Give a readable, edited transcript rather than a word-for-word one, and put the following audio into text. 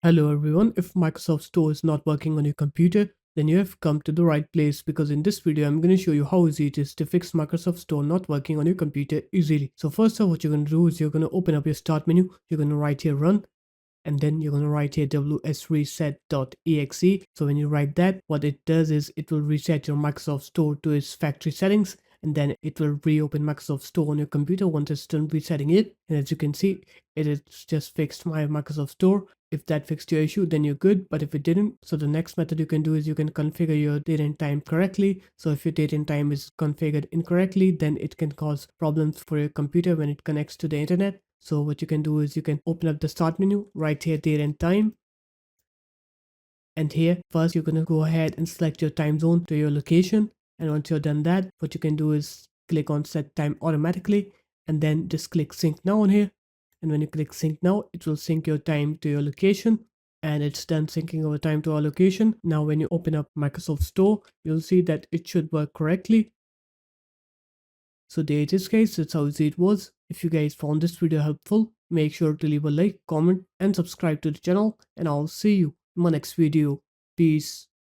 Hello everyone, if Microsoft Store is not working on your computer, then you have come to the right place because in this video I'm going to show you how easy it is to fix Microsoft Store not working on your computer easily. So first off, what you're going to do is you're going to open up your start menu, you're going to write here run, and then you're going to write here wsreset.exe. So when you write that, what it does is it will reset your Microsoft Store to its factory settings, and then it will reopen Microsoft Store on your computer once it's done resetting it. And as you can see, it has just fixed my Microsoft Store. If that fixed your issue, then you're good. But if it didn't, so the next method you can do is you can configure your date and time correctly. So if your date and time is configured incorrectly, then it can cause problems for your computer when it connects to the internet. So what you can do is you can open up the start menu, right here date and time. And here first you're going to go ahead and select your time zone to your location. And once you're done that, what you can do is click on set time automatically and then just click sync now on here. And when you click sync now, it will sync your time to your location. And it's done syncing our time to our location. Now when you open up Microsoft Store, you'll see that it should work correctly. So there it is guys, that's how easy it was. If you guys found this video helpful, make sure to leave a like, comment and subscribe to the channel, and I'll see you in my next video. Peace.